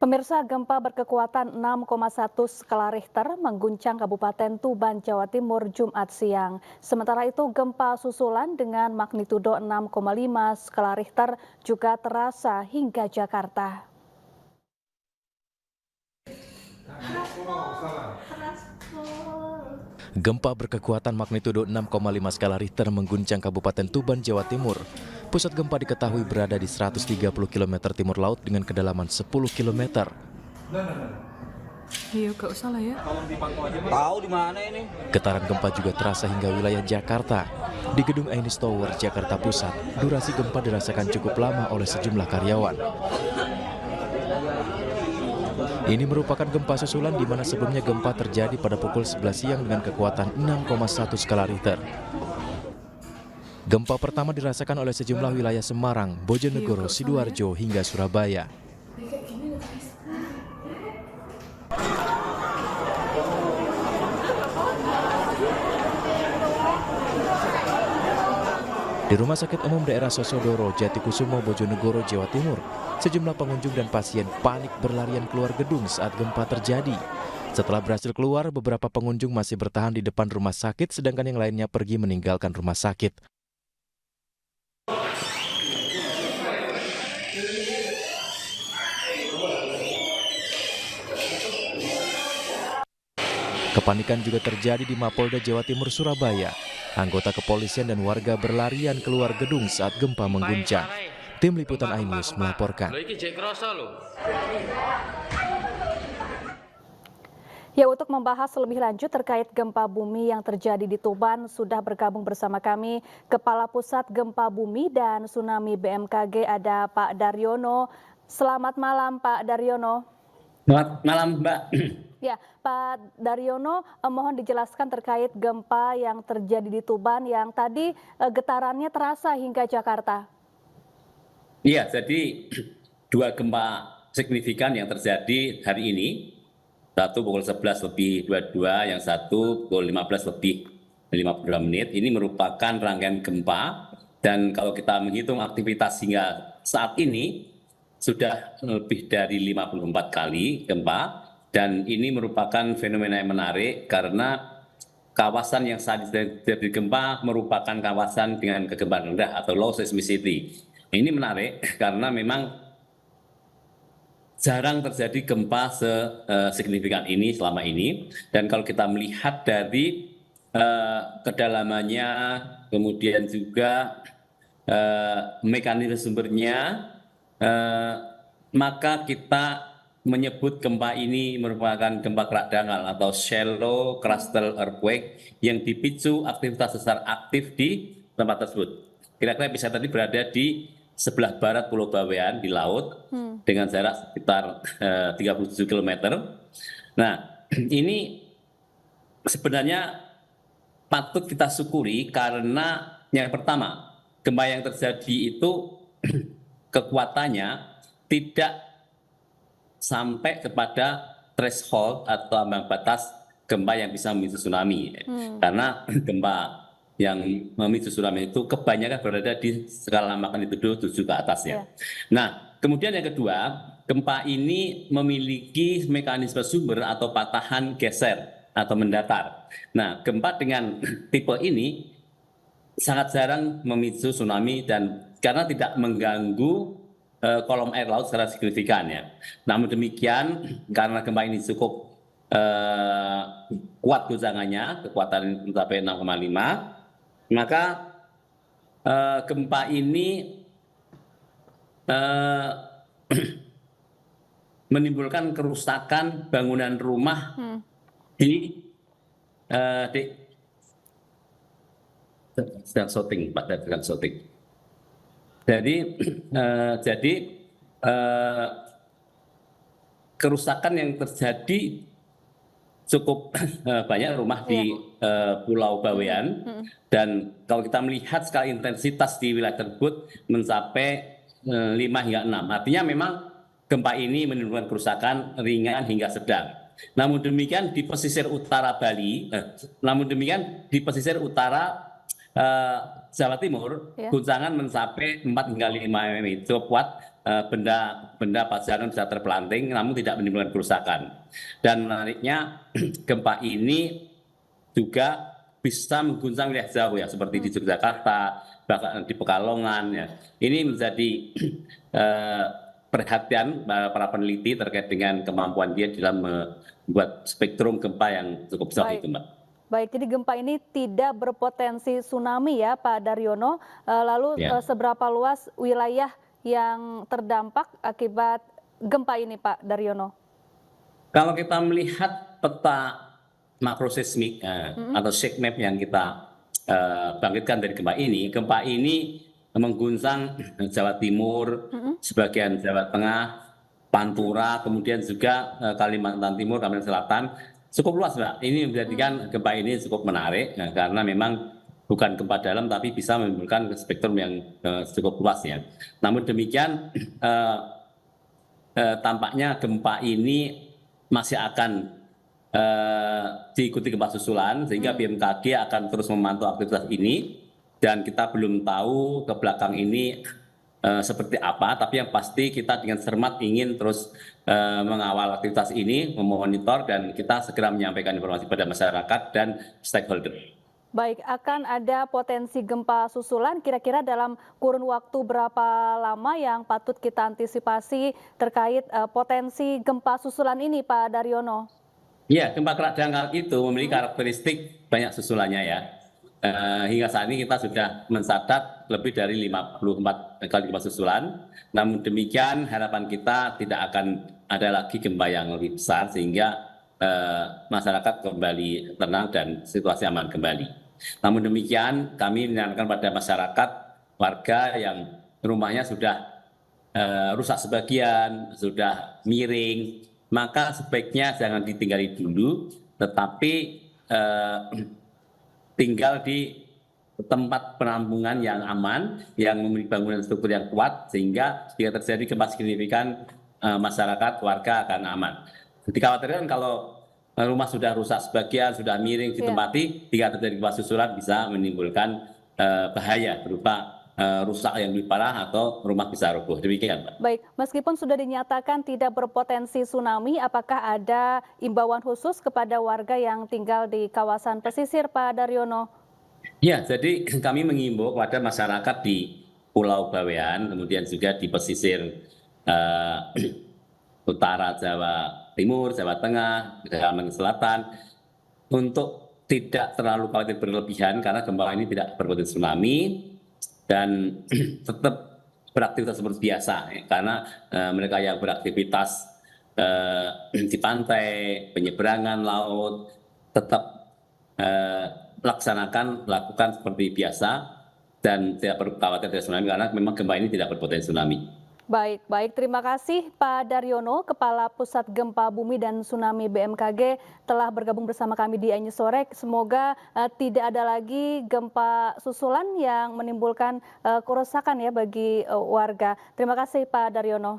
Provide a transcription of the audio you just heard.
Pemirsa, gempa berkekuatan 6,1 skala Richter mengguncang Kabupaten Tuban, Jawa Timur Jumat siang. Sementara itu gempa susulan dengan magnitudo 6,5 skala Richter juga terasa hingga Jakarta. Gempa berkekuatan magnitudo 6,5 skala Richter mengguncang Kabupaten Tuban, Jawa Timur. Pusat gempa diketahui berada di 130 km timur laut dengan kedalaman 10 km. Iya, gak usah lah ya. Tahu di mana ini? Getaran gempa juga terasa hingga wilayah Jakarta. Di gedung Ainis Tower, Jakarta Pusat, durasi gempa dirasakan cukup lama oleh sejumlah karyawan. Ini merupakan gempa susulan di mana sebelumnya gempa terjadi pada pukul 11 siang dengan kekuatan 6,1 skala Richter. Gempa pertama dirasakan oleh sejumlah wilayah Semarang, Bojonegoro, Sidoarjo, hingga Surabaya. Di Rumah Sakit Umum Daerah Sosodoro, Jatikusumo, Bojonegoro, Jawa Timur, sejumlah pengunjung dan pasien panik berlarian keluar gedung saat gempa terjadi. Setelah berhasil keluar, beberapa pengunjung masih bertahan di depan rumah sakit, sedangkan yang lainnya pergi meninggalkan rumah sakit. Kepanikan juga terjadi di Mapolda Jawa Timur, Surabaya. Anggota kepolisian dan warga berlarian keluar gedung saat gempa mengguncang. Tim Liputan iNews melaporkan. Ya, untuk membahas lebih lanjut terkait gempa bumi yang terjadi di Tuban, sudah bergabung bersama kami Kepala Pusat Gempa Bumi dan Tsunami BMKG, ada Pak Daryono. Selamat malam, Pak Daryono. Selamat malam, Mbak. Ya, Pak Daryono, mohon dijelaskan terkait gempa yang terjadi di Tuban yang tadi getarannya terasa hingga Jakarta. Iya, jadi dua gempa signifikan yang terjadi hari ini. Satu pukul 11 lebih 22, yang satu pukul 15 lebih 52 menit. Ini merupakan rangkaian gempa, dan kalau kita menghitung aktivitas hingga saat ini, sudah lebih dari 54 kali gempa. Dan ini merupakan fenomena yang menarik karena kawasan yang saat terjadi gempa merupakan kawasan dengan kegempaan rendah atau low seismicity. Ini menarik karena memang jarang terjadi gempa sesignifikan ini selama ini. Dan kalau kita melihat dari kedalamannya, kemudian juga mekanisme sumbernya, maka kita menyebut gempa ini merupakan gempa kerak dangkal atau shallow crustal earthquake yang dipicu aktivitas sesar aktif di tempat tersebut. Kira-kira bisa tadi berada di sebelah barat Pulau Bawean di laut dengan jarak sekitar 37 km. Nah, ini sebenarnya patut kita syukuri karena yang pertama, gempa yang terjadi itu kekuatannya tidak sampai kepada threshold atau ambang batas gempa yang bisa memicu tsunami. Karena gempa yang memicu tsunami itu kebanyakan berada di skala magnitudo 7 ke atasnya. Nah, kemudian yang kedua, gempa ini memiliki mekanisme sumber atau patahan geser atau mendatar. Nah, gempa dengan tipe ini sangat jarang memicu tsunami dan karena tidak mengganggu kolom air laut secara signifikan ya. Namun demikian, karena gempa ini cukup kuat goncangannya, kekuatan mencapai 6,5, maka gempa ini menimbulkan kerusakan bangunan rumah di sedang syuting, Pak, sedang syuting. Jadi kerusakan yang terjadi cukup banyak rumah di Pulau Bawean, dan kalau kita melihat skala intensitas di wilayah tersebut mencapai 5 hingga 6. Artinya memang gempa ini menimbulkan kerusakan ringan hingga sedang. Namun demikian di pesisir utara Bali, Jawa Timur, guncangan mencapai 4 hingga 5 mm cukup kuat, benda pajangan bisa terpelanting namun tidak menimbulkan kerusakan. Dan menariknya gempa ini juga bisa mengguncang wilayah jauh ya, seperti di Yogyakarta, bahkan di Pekalongan ya. Ini menjadi perhatian para peneliti terkait dengan kemampuan dia dalam membuat spektrum gempa yang cukup besar itu, Mbak. Baik, jadi gempa ini tidak berpotensi tsunami ya Pak Daryono. Lalu Ya. seberapa luas wilayah yang terdampak akibat gempa ini Pak Daryono? Kalau kita melihat peta makroseismik atau shake map yang kita bangkitkan dari gempa ini mengguncang Jawa Timur, sebagian Jawa Tengah, Pantura, kemudian juga Kalimantan Timur, Kalimantan Selatan, cukup luas, Mbak. Ini menjadikan gempa ini cukup menarik karena memang bukan gempa dalam tapi bisa menimbulkan spektrum yang cukup luas ya. Namun demikian tampaknya gempa ini masih akan diikuti gempa susulan sehingga BMKG akan terus memantau aktivitas ini dan kita belum tahu ke belakang ini seperti apa, tapi yang pasti kita dengan cermat ingin terus mengawal aktivitas ini, memonitor dan kita segera menyampaikan informasi pada masyarakat dan stakeholder. Baik, akan ada potensi gempa susulan kira-kira dalam kurun waktu berapa lama yang patut kita antisipasi terkait potensi gempa susulan ini Pak Daryono? Ya, gempa kerak dangkal itu memiliki karakteristik banyak susulannya ya. Hingga saat ini kita sudah mencatat lebih dari 54 kali gempa susulan. Namun demikian harapan kita tidak akan ada lagi gempa yang lebih besar sehingga masyarakat kembali tenang dan situasi aman kembali. Namun demikian kami menyarankan pada masyarakat warga yang rumahnya sudah rusak sebagian, sudah miring, maka sebaiknya jangan ditinggali dulu, tetapi tinggal di tempat penampungan yang aman, yang memiliki bangunan struktur yang kuat, sehingga jika terjadi gempa signifikan, masyarakat, warga akan aman. Dikhawatirkan kalau rumah sudah rusak sebagian, sudah miring ditempati, jika terjadi gempa susulan bisa menimbulkan bahaya berupa rusak yang lebih parah atau rumah bisa roboh. Demikian, Pak. Baik, meskipun sudah dinyatakan tidak berpotensi tsunami, apakah ada imbauan khusus kepada warga yang tinggal di kawasan pesisir, Pak Daryono? Ya, jadi kami mengimbau kepada masyarakat di Pulau Bawean, kemudian juga di pesisir utara Jawa Timur, Jawa Tengah, Kalimantan Selatan, untuk tidak terlalu khawatir berlebihan karena gempa ini tidak berpotensi tsunami dan tetap beraktivitas seperti biasa ya, karena mereka yang beraktivitas di pantai, penyeberangan laut tetap lakukan seperti biasa dan tidak perlu khawatir dari tsunami karena memang gempa ini tidak berpotensi tsunami. Baik. Terima kasih Pak Daryono, Kepala Pusat Gempa Bumi dan Tsunami BMKG telah bergabung bersama kami di iNews Sore. Semoga tidak ada lagi gempa susulan yang menimbulkan kerusakan ya bagi warga. Terima kasih Pak Daryono.